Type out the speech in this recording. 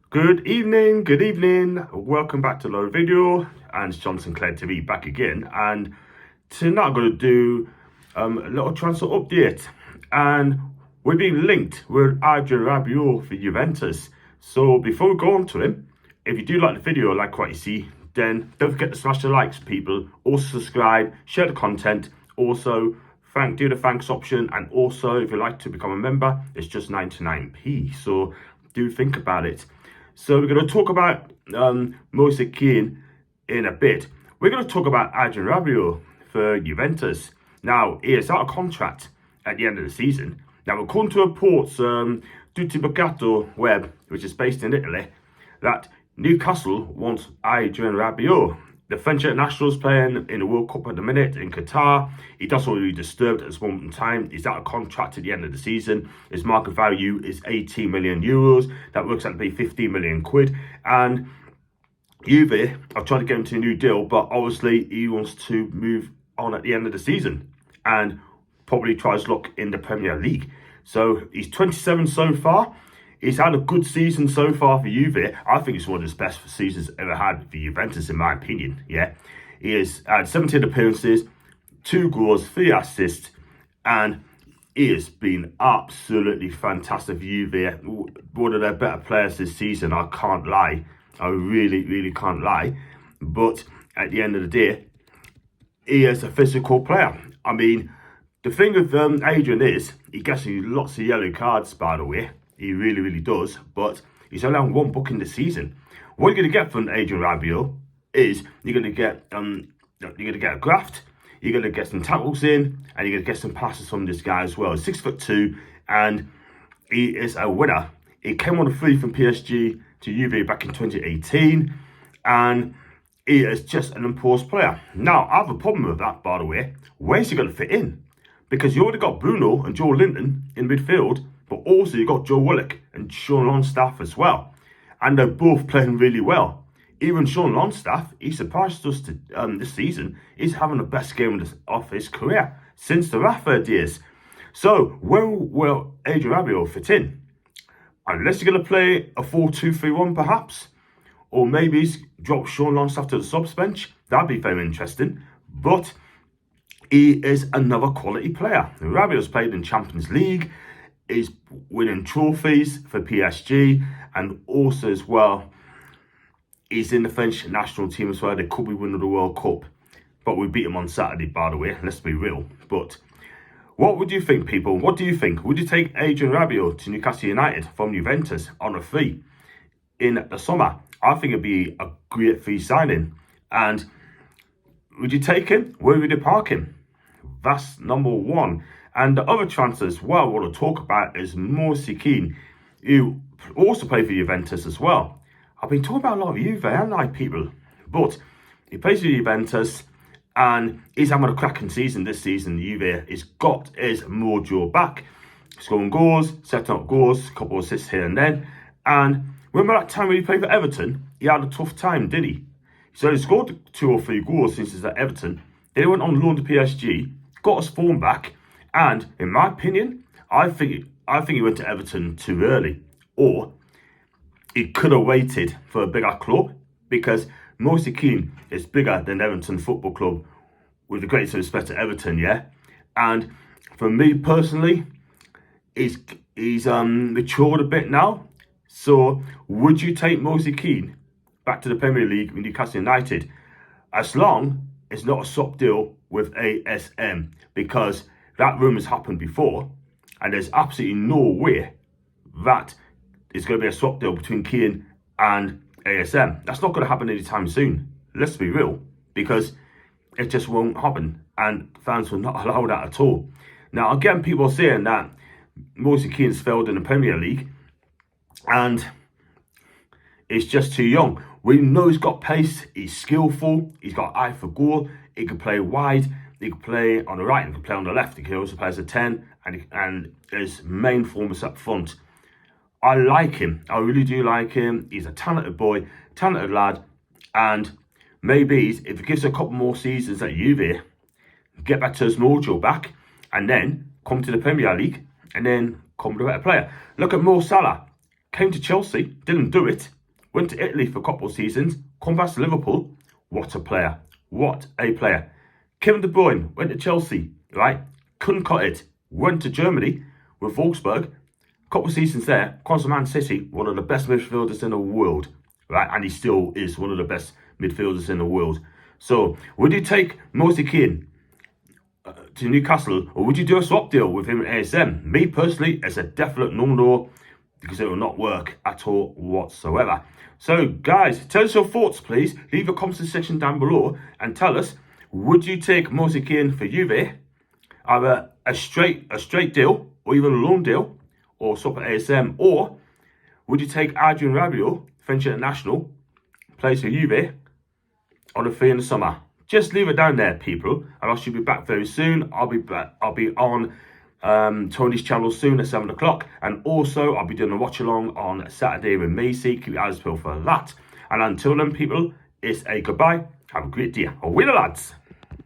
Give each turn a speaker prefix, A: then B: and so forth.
A: Good evening. Welcome back to another video, and it's Sinclair TV back again. And tonight I'm going to do a little transfer update, and we're being linked with Adrien Rabiot for Juventus. So before we go on to him, if you do like the video, like what you see, then don't forget to smash the likes, people. Also subscribe, share the content. Also do the thanks option, and also if you'd like to become a member, it's just 99p. So do think about it. So we're going to talk about Moise Kean in a bit. We're going to talk about Adrien Rabiot for Juventus. Now, he is out of contract at the end of the season. Now, according to reports due to Mercato Web, which is based in Italy, that Newcastle wants Adrien Rabiot. The French international is playing in the World Cup at the minute in Qatar. He doesn't want to be disturbed at this moment in time. He's out of contract at the end of the season. His market value is 18 million euros. That works out to be 15 million quid. And Juve are trying to get him to a new deal, but obviously he wants to move on at the end of the season and probably tries luck in the Premier League. So he's 27 so far. He's had a good season so far for Juve. I think it's one of his best seasons ever had for Juventus, in my opinion. Yeah, he has had 17 appearances, 2 goals, 3 assists, and he has been absolutely fantastic for Juve. One of their better players this season, I can't lie. I really can't lie. But at the end of the day, he is a physical player. I mean, the thing with Adrien is, he gets lots of yellow cards, by the way. He really does, but he's only on 1 booking this season. What you're going to get from Adrien Rabiot is you're going to get a graft, you're going to get some tackles in, and you're going to get some passes from this guy as well. He's 6'2", and he is a winner. He came on a free from PSG to Juve back in 2018, and he is just an imposed player. Now, I have a problem with that, by the way. Where's he going to fit in? Because you already got Bruno and Joe Linton in midfield, but also you got Joe Willock and Sean Longstaff as well. And they're both playing really well. Even Sean Longstaff, he surprised us this season. He's having the best game of his career since the Rafa days. So where will Adrien Rabiot fit in? Unless you're going to play a 4-2-3-1 perhaps. Or maybe he's dropped Sean Longstaff to the subs bench. That'd be very interesting. But he is another quality player. Rabiot's played in Champions League. He's winning trophies for PSG, and also as well, he's in the French national team as well. They could be winning the World Cup, but we beat him on Saturday, by the way. Let's be real. But what would you think, people? What do you think? Would you take Adrien Rabiot to Newcastle United from Juventus on a free in the summer? I think it'd be a great free signing. And would you take him? Where would you park him? That's number one. And the other transfers, well, I want to talk about is Moise Kean, who also played for Juventus as well. I've been talking about a lot of Juve, haven't I, people? But he plays for Juventus, and he's having a cracking season this season. Juve has got his mojo back, scoring goals, setting up goals, a couple of assists here and then. And remember that time when he played for Everton? He had a tough time, did he? So he scored 2 or 3 goals since he's at Everton. Then he went on loan to PSG, got his form back. And in my opinion, I think he went to Everton too early, or he could have waited for a bigger club, because Moise Kean is bigger than Everton Football Club, with the greatest respect to Everton, yeah. And for me personally, he's matured a bit now. So would you take Moise Kean back to the Premier League with Newcastle United, as long as it's not a swap deal with ASM? Because that rumour's happened before, and there's absolutely no way that it's going to be a swap deal between Kean and ASM. That's not going to happen anytime soon. Let's be real, because it just won't happen, and fans will not allow that at all. Now, again, people are saying that Moise Kean's failed in the Premier League, and it's just too young. We know he's got pace, he's skillful, he's got eye for goal, he can play wide. He can play on the right and can play on the left. He can also play as a 10, and his main form is up front. I like him. I really do like him. He's a talented boy, talented lad, and maybe if he gives a couple more seasons at Juve, get back to his mojo back, and then come to the Premier League, and then come to a better player. Look at Mo Salah. Came to Chelsea, didn't do it. Went to Italy for a couple of seasons. Come back to Liverpool. What a player. What a player. Kevin De Bruyne went to Chelsea, right? Couldn't cut it. Went to Germany with Wolfsburg. A couple of seasons there. Comes to Man City, one of the best midfielders in the world, right? And he still is one of the best midfielders in the world. So, would you take Moise Kean to Newcastle, or would you do a swap deal with him at ASM? Me personally, it's a definite no-no, because it will not work at all whatsoever. So, guys, tell us your thoughts, please. Leave a comment section down below and tell us, would you take Moise Kean for Juve, either a straight deal, or even a loan deal, or swap at ASM, or would you take Adrien Rabiot, French international, plays for Juve, on a fee in the summer? Just leave it down there, people, and I should be back very soon. I'll be on Tony's channel soon at 7 o'clock, and also I'll be doing a watch along on Saturday with Macy. Keep your eyes peeled for that. And until then, people, it's a goodbye. Have a great day. Away the lads.